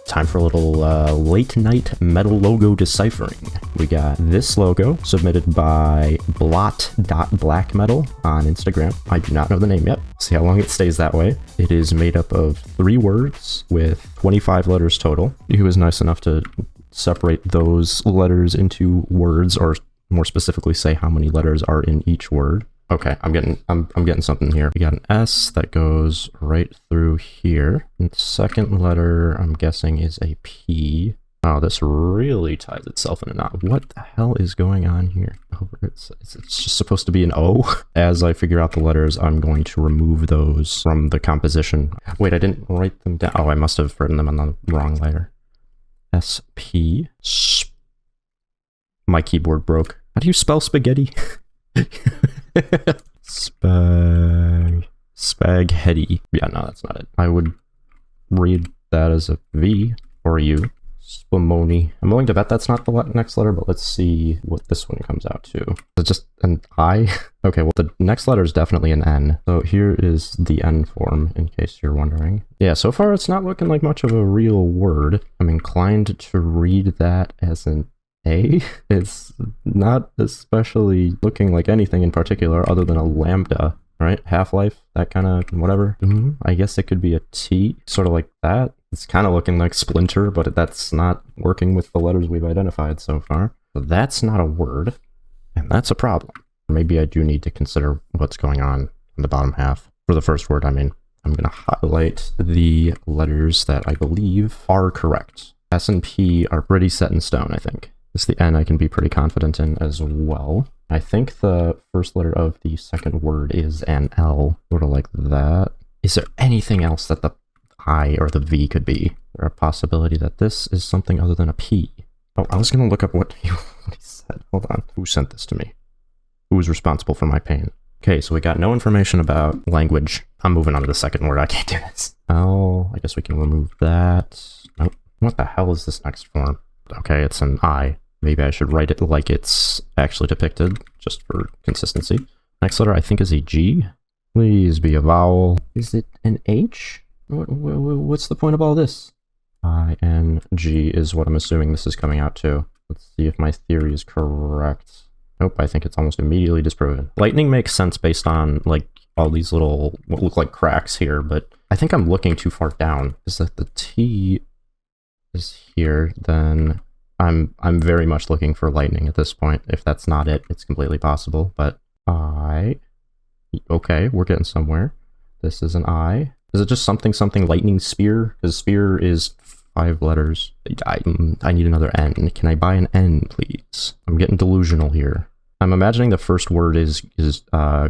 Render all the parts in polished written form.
Time for a little late night metal logo deciphering. We got this logo submitted by blot.blackmetal on Instagram. I do not know the name yet. See how long it stays that way. It is made up of 3 words with 25 letters total. He was nice enough to separate those letters into words, or more specifically say how many letters are in each word. Okay, I'm getting something here. We got an S that goes right through here. And the second letter, I'm guessing, is a P. Oh, this really ties itself in a knot. What the hell is going on here? Oh, it's just supposed to be an O. As I figure out the letters, I'm going to remove those from the composition. Wait, I didn't write them down. Oh, I must have written them on the wrong letter. S-P. My keyboard broke. How do you spell spaghetti? Spaghetti. Yeah, no, that's not it. I would read that as a V or a U. Spumoni. I'm willing to bet that's not the next letter, but let's see what this one comes out to. Is it just an I? Okay, well, the next letter is definitely an N. So here is the N form, in case you're wondering. Yeah, so far it's not looking like much of a real word. I'm inclined to read that as an A. It's not especially looking like anything in particular other than a lambda, right? Half-life, that kind of whatever. I guess it could be a T, sort of like that. It's kind of looking like Splinter, but that's not working with the letters we've identified so far. So that's not a word, and that's a problem. Maybe I do need to consider what's going on in the bottom half. For the first word, I mean, I'm going to highlight the letters that I believe are correct. S and P are pretty set in stone, I think. It's the N I can be pretty confident in as well. I think the first letter of the second word is an L, sort of like that. Is there anything else that the I or the V could be? Is there a possibility that this is something other than a P? Oh, I was going to look up what he said. Hold on. Who sent this to me? Who was responsible for my pain? Okay, so we got no information about language. I'm moving on to the second word. I can't do this. Oh, I guess we can remove that. Nope. What the hell is this next form? Okay, it's an I. Maybe I should write it like it's actually depicted, just for consistency. Next letter, I think, is a G. Please be a vowel. Is it an H? What's the point of all this? I-N-G is what I'm assuming this is coming out to. Let's see if my theory is correct. Nope, I think it's almost immediately disproven. Lightning makes sense based on, like, all these little, what look like cracks here, but I think I'm looking too far down. Is that the T is here, then I'm very much looking for lightning at this point. If that's not it, it's completely possible, but okay, we're getting somewhere. This is an I. Is it just something lightning spear? Because spear is 5 letters. I need another N. Can I buy an N, please? I'm getting delusional here. I'm imagining the first word is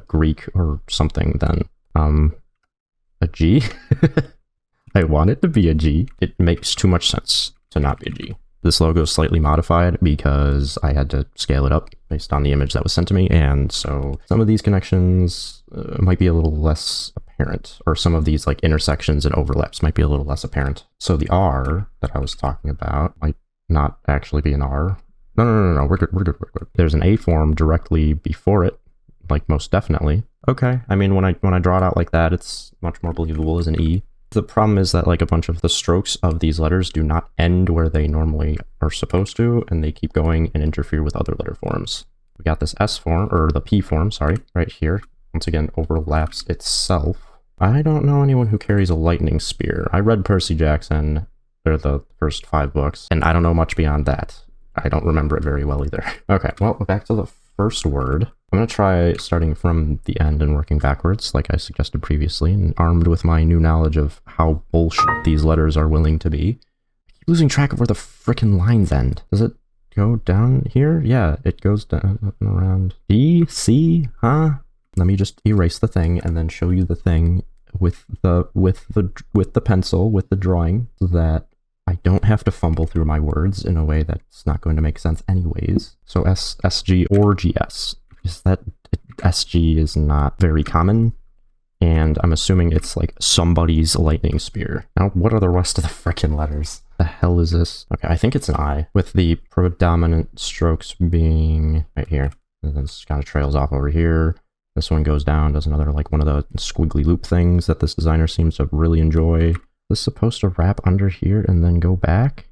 Greek or something, then a G? I want it to be a G. It makes too much sense to not be a G. This logo is slightly modified because I had to scale it up based on the image that was sent to me, and so some of these connections might be a little less apparent, or some of these like intersections and overlaps might be a little less apparent. So the R that I was talking about might not actually be an R. No, we're good. There's an A form directly before it, like most definitely. Okay, I mean, when I draw it out like that, it's much more believable as an E. The problem is that like a bunch of the strokes of these letters do not end where they normally are supposed to, and they keep going and interfere with other letter forms. We got this S form, or the P form, sorry, right here. Once again, overlaps itself. I don't know anyone who carries a lightning spear. I read Percy Jackson. They're the first 5 books, and I don't know much beyond that. I don't remember it very well either. Okay, well, back to the first word. I'm going to try starting from the end and working backwards, like I suggested previously, and armed with my new knowledge of how bullshit these letters are willing to be. I keep losing track of where the frickin' lines end. Does it go down here? Yeah, it goes down and around. D, C, huh? Let me just erase the thing and then show you the thing with the pencil, with the drawing, so that I don't have to fumble through my words in a way that's not going to make sense anyways. So SG or GS. Is that SG is not very common, and I'm assuming it's like somebody's lightning spear. Now, what are the rest of the frickin' letters? The hell is this? Okay, I think it's an I, with the predominant strokes being right here. And then it kind of trails off over here. This one goes down, does another, like one of the squiggly loop things that this designer seems to really enjoy. this supposed to wrap under here and then go back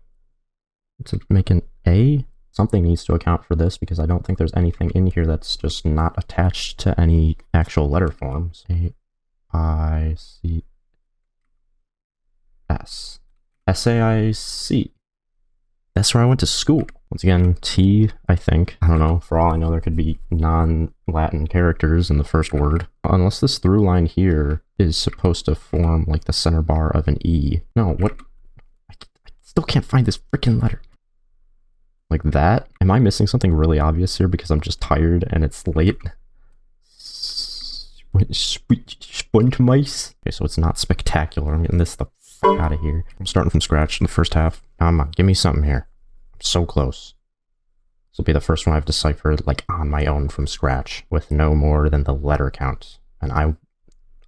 to make an A? Something needs to account for this because I don't think there's anything in here that's just not attached to any actual letter forms. A-I-C-S. S-A-I-C. That's where I went to school. Once again, T, I think. I don't know. For all I know, there could be non-Latin characters in the first word. Unless this through line here is supposed to form like the center bar of an E. No, what? I still can't find this freaking letter. Like that? Am I missing something really obvious here because I'm just tired and it's late? Splintmice? Okay, so it's not spectacular. I'm getting this the fuck out of here. I'm starting from scratch in the first half. Come on, give me something here. I'm so close. This will be the first one I've deciphered like on my own from scratch with no more than the letter count. And I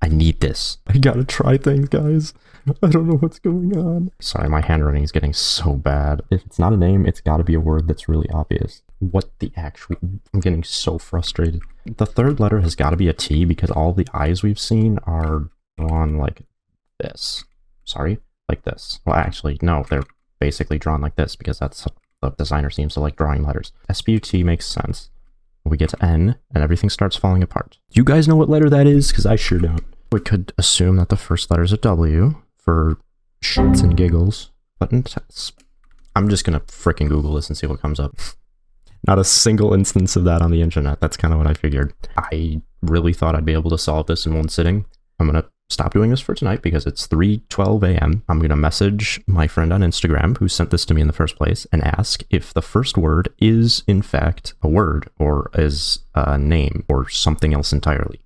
need this. I gotta try things, guys. I don't know what's going on. Sorry, my handwriting is getting so bad. If it's not a name, it's gotta be a word that's really obvious. What the actual... I'm getting so frustrated. The third letter has gotta be a T because all the I's we've seen are drawn like this. Sorry? Like this. Well, actually, no, they're basically drawn like this because that's the designer seems to like drawing letters. S-P-U-T makes sense. We get to N, and everything starts falling apart. Do you guys know what letter that is? Because I sure don't. We could assume that the first letter is a W for shits and giggles. But I'm just gonna frickin' Google this and see what comes up. Not a single instance of that on the internet. That's kind of what I figured. I really thought I'd be able to solve this in one sitting. I'm gonna stop doing this for tonight because it's 3:12 a.m. I'm gonna message my friend on Instagram who sent this to me in the first place and ask if the first word is in fact a word or is a name or something else entirely.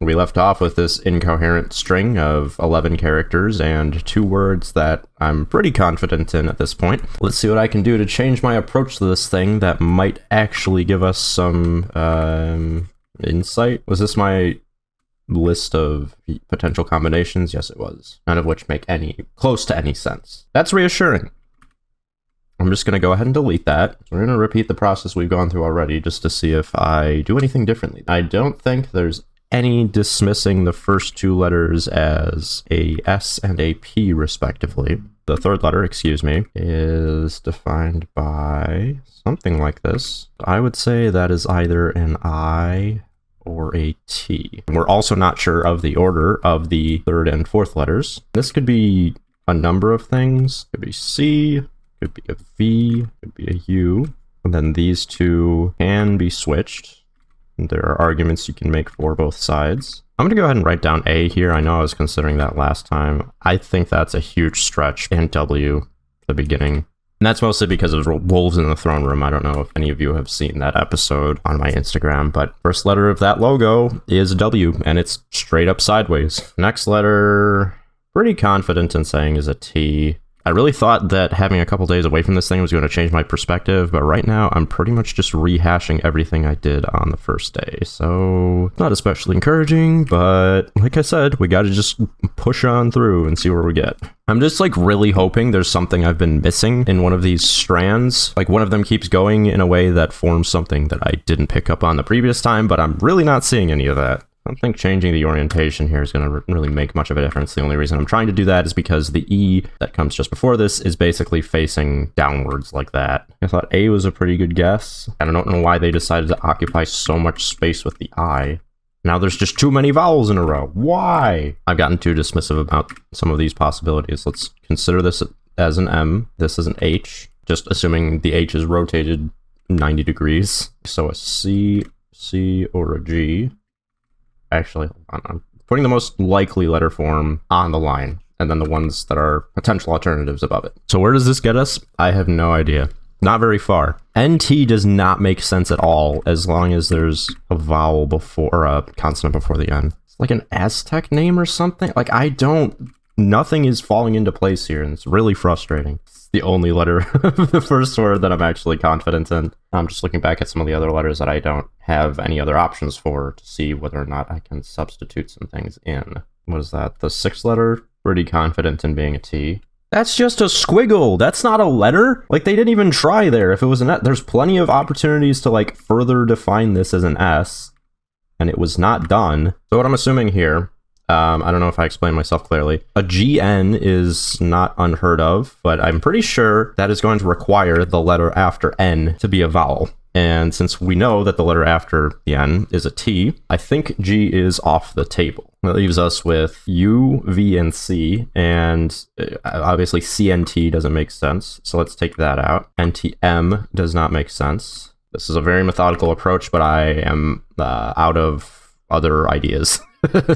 We left off with this incoherent string of 11 characters and 2 words that I'm pretty confident in at this point. Let's see what I can do to change my approach to this thing that might actually give us some insight. Was this my list of potential combinations? Yes, it was. None of which make any close to any sense. That's reassuring. I'm just going to go ahead and delete that. We're going to repeat the process we've gone through already just to see if I do anything differently. I don't think there's any dismissing the first 2 letters as a S and a P respectively. The third letter, excuse me, is defined by something like this. I would say that is either an I or a T. We're also not sure of the order of the third and fourth letters. This could be a number of things. Could be C, could be a V, could be a U, and then these 2 can be switched. There are arguments you can make for both sides. I'm going to go ahead and write down A here. I know I was considering that last time. I think that's a huge stretch. And W at the beginning. And that's mostly because of Wolves in the Throne Room. I don't know if any of you have seen that episode on my Instagram, but first letter of that logo is W, and it's straight up sideways. Next letter, pretty confident in saying is a T. I really thought that having a couple days away from this thing was going to change my perspective, but right now I'm pretty much just rehashing everything I did on the first day. So not especially encouraging, but like I said, we got to just push on through and see where we get. I'm just like really hoping there's something I've been missing in one of these strands. Like one of them keeps going in a way that forms something that I didn't pick up on the previous time, but I'm really not seeing any of that. I don't think changing the orientation here is going to really make much of a difference. The only reason I'm trying to do that is because the E that comes just before this is basically facing downwards like that. I thought A was a pretty good guess. And I don't know why they decided to occupy so much space with the I. Now there's just too many vowels in a row. Why? I've gotten too dismissive about some of these possibilities. Let's consider this as an M. This is an H, just assuming the H is rotated 90 degrees. So a C, or a G. Actually, hold on. I'm putting the most likely letter form on the line, and then the ones that are potential alternatives above it. So where does this get us? I have no idea. Not very far. NT does not make sense at all as long as there's a vowel before, or a consonant before the end. It's like an Aztec name or something. Like nothing is falling into place here, and it's really frustrating. It's the only letter of the first word that I'm actually confident in. I'm just looking back at some of the other letters that I don't have any other options for to see whether or not I can substitute some things in. What is that? The 6th letter? Pretty confident in being a T. That's just a squiggle. That's not a letter. Like they didn't even try there. If it was an S, there's plenty of opportunities to like further define this as an S, and it was not done. So what I'm assuming here, I don't know if I explained myself clearly. A GN is not unheard of, but I'm pretty sure that is going to require the letter after N to be a vowel. And since we know that the letter after the N is a T, I think G is off the table. That leaves us with U, V, and C, and obviously CNT doesn't make sense, so let's take that out. NTM does not make sense. This is a very methodical approach, but I am out of other ideas.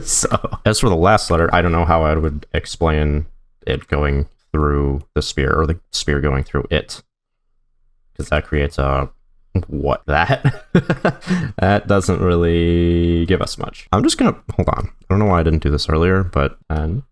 So, as for the last letter, I don't know how I would explain it going through the sphere, or the sphere going through it, because that creates a what that that doesn't really give us much. I'm just gonna hold on. I don't know why I didn't do this earlier, but 10,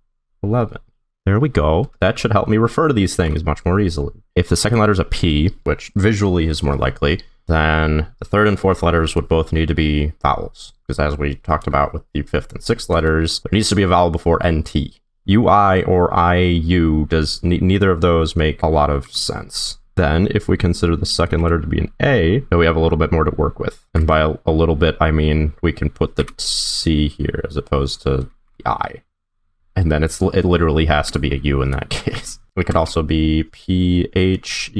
11. There we go. That should help me refer to these things much more easily. If the second letter is a P, which visually is more likely, then the third and fourth letters would both need to be vowels, because as we talked about with the fifth and sixth letters, there needs to be a vowel before NT. UI or IU does neither of those make a lot of sense. Then, if we consider the second letter to be an A, then we have a little bit more to work with. And by a little bit, I mean we can put the C here as opposed to the I. And then it literally has to be a U in that case. We could also be PHES.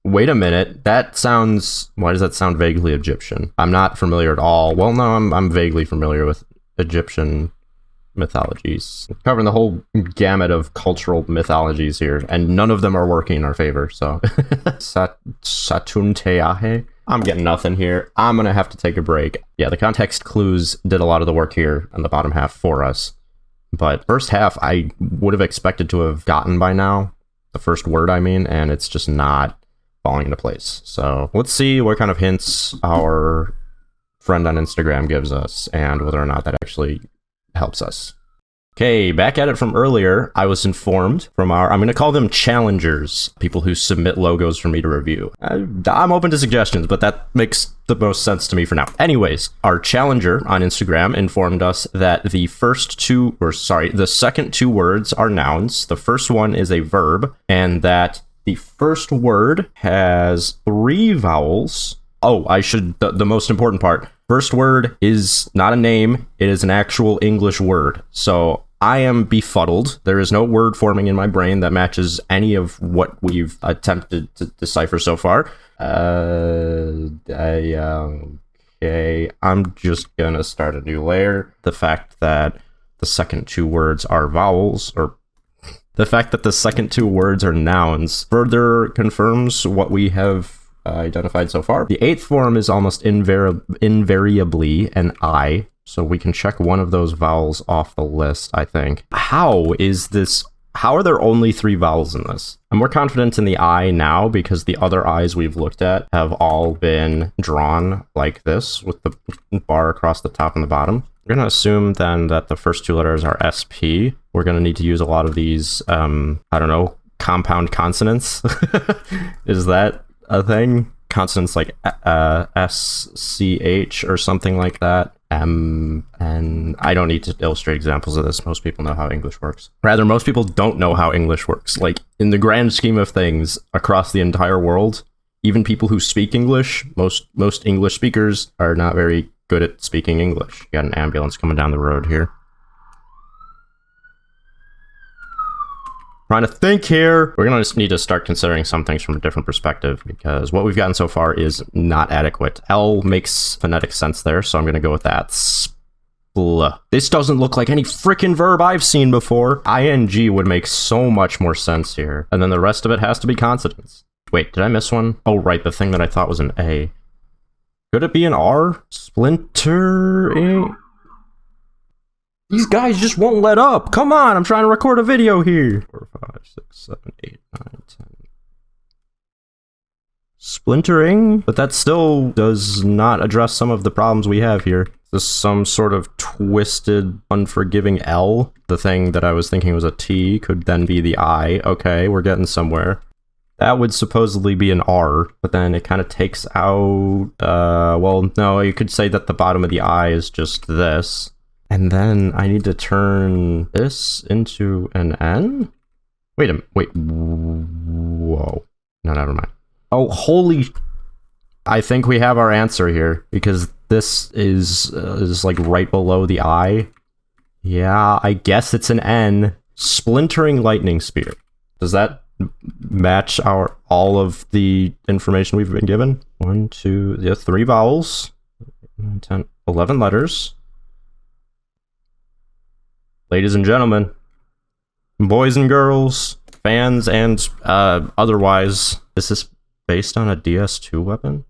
Wait a minute, that sounds... Why does that sound vaguely Egyptian? I'm not familiar at all. Well, no, I'm vaguely familiar with Egyptian mythologies. We're covering the whole gamut of cultural mythologies here, and none of them are working in our favor, so. Satunteahe? I'm getting nothing here. I'm gonna have to take a break. Yeah, the context clues did a lot of the work here on the bottom half for us, but first half I would have expected to have gotten by now. The first word, I mean, and it's just not falling into place. So let's see what kind of hints our friend on Instagram gives us, and whether or not that actually helps us. Okay, back at it from earlier. I was informed from I'm going to call them challengers, people who submit logos for me to review. I'm open to suggestions, but that makes the most sense to me for now. Anyways, our challenger on Instagram informed us that the second two words are nouns. The first one is a verb, and that the first word has 3 vowels. Oh, the most important part. First word is not a name, it is an actual English word. So I am befuddled. There is no word forming in my brain that matches any of what we've attempted to decipher so far. Okay, I'm just gonna start a new layer. The fact that the second 2 words are vowels, or the fact that the second 2 words are nouns, further confirms what we have identified so far. The 8th form is almost invariably an I, so we can check one of those vowels off the list, I think. How are there only 3 vowels in this? I'm more confident in the I now because the other I's we've looked at have all been drawn like this, with the bar across the top and the bottom. We're going to assume then that the first 2 letters are SP. We're going to need to use a lot of these, I don't know, compound consonants. Is that a thing? Consonants like SCH or something like that. And I don't need to illustrate examples of this. Most people know how English works. Rather, most people don't know how English works. Like, in the grand scheme of things, across the entire world, even people who speak English, most English speakers are not very good at speaking English. You got an ambulance coming down the road here. Trying to think here. We're going to just need to start considering some things from a different perspective, because what we've gotten so far is not adequate. L makes phonetic sense there, so I'm going to go with that. This doesn't look like any freaking verb I've seen before. ING would make so much more sense here. And then the rest of it has to be consonants. Wait, did I miss one? Oh, right, the thing that I thought was an A. Could it be an R? Splintering? These guys just won't let up. Come on, I'm trying to record a video here. 4, 5, 6, 7, 8, 9, 10. Splintering? But that still does not address some of the problems we have here. Is this some sort of twisted, unforgiving L? The thing that I was thinking was a T could then be the I. Okay, we're getting somewhere. That would supposedly be an R, but then it kind of takes out... well, no, you could say that the bottom of the I is just this. And then I need to turn this into an N? Wait, whoa. No, never mind. Oh, holy... I think we have our answer here, because this is like right below the I. Yeah, I guess it's an N. Splintering lightning spear. Does that match all of the information we've been given? 1, 2, yeah, 3 vowels. 9, 10, 11 letters. Ladies and gentlemen, boys and girls, fans and otherwise, is this based on a DS2 weapon?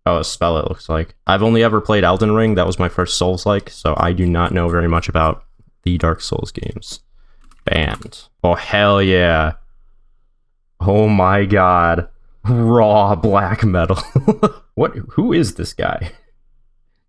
Oh, a spell it looks like. I've only ever played Elden Ring. That was my first Souls-like, so I do not know very much about the Dark Souls games. Banned. Oh, hell yeah. Oh my god. Raw black metal. Who is this guy?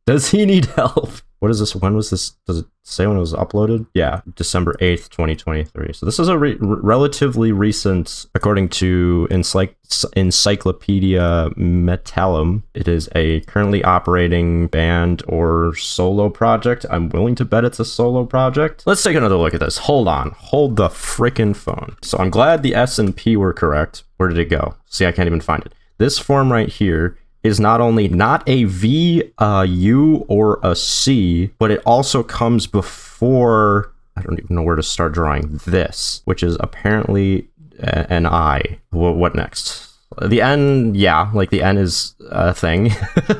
Does he need help? What is this? When was this? Does it say when it was uploaded? Yeah, December 8th, 2023. So this is a relatively recent, according to Encyclopedia Metallum. It is a currently operating band or solo project. I'm willing to bet it's a solo project. Let's take another look at this. Hold on. Hold the frickin' phone. So I'm glad the S and P were correct. Where did it go? See, I can't even find it. This form right here is not only not a V, a U, or a C, but it also comes before, I don't even know where to start drawing this, which is apparently an I. What next? The N, yeah, like the N is a thing.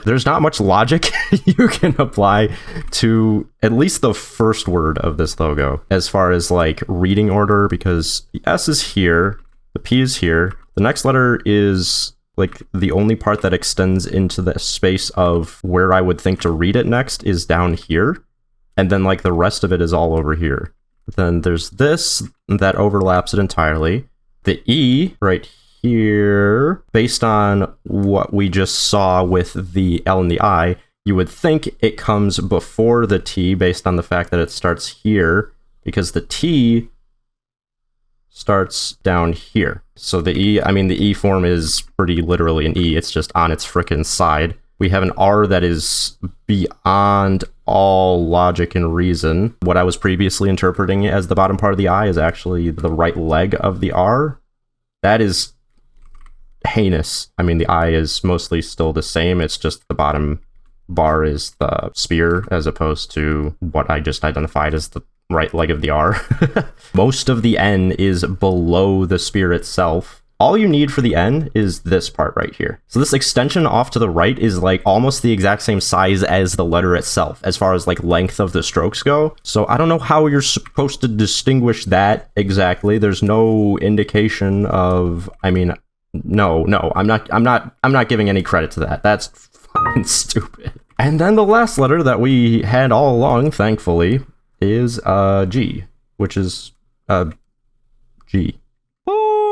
There's not much logic you can apply to at least the first word of this logo, as far as like reading order, because the S is here, the P is here, the next letter is like the only part that extends into the space of where I would think to read it next is down here. And then like the rest of it is all over here. Then there's this that overlaps it entirely. The E right here, based on what we just saw with the L and the I, you would think it comes before the T based on the fact that it starts here, because the T starts down here. So the E, I mean, the E form is pretty literally an E. It's just on its frickin' side. We have an R that is beyond all logic and reason. What I was previously interpreting as the bottom part of the I is actually the right leg of the R. That is heinous. I mean, the I is mostly still the same. It's just the bottom bar is the spear as opposed to what I just identified as the right leg of the R. Most of the N is below the spear itself. All you need for the N is this part right here. So this extension off to the right is like almost the exact same size as the letter itself, as far as like length of the strokes go. So I don't know how you're supposed to distinguish that exactly. There's no indication of, I mean, no, I'm not giving any credit to that. That's fucking stupid. And then the last letter that we had all along, thankfully, is G, which is G. Ooh.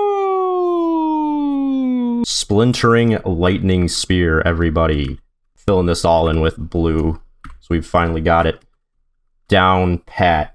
Splintering lightning spear, everybody. Filling this all in with blue. So we've finally got it down pat.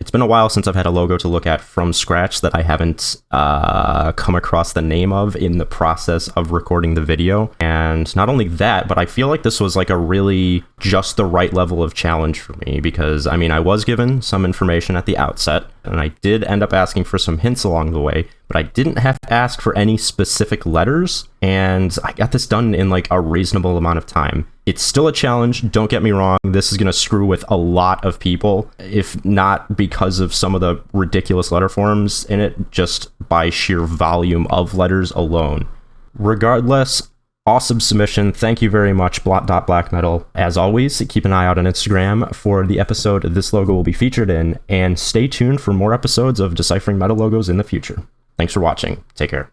It's been a while since I've had a logo to look at from scratch that I haven't come across the name of in the process of recording the video. And not only that, but I feel like this was like a really just the right level of challenge for me, because I mean, I was given some information at the outset and I did end up asking for some hints along the way, but I didn't have to ask for any specific letters, and I got this done in like a reasonable amount of time. It's still a challenge, don't get me wrong. This is going to screw with a lot of people, if not because of some of the ridiculous letter forms in it, just by sheer volume of letters alone. Regardless, awesome submission. Thank you very much, Blot.Blackmetal. As always, keep an eye out on Instagram for the episode this logo will be featured in, and stay tuned for more episodes of Deciphering Metal Logos in the future. Thanks for watching. Take care.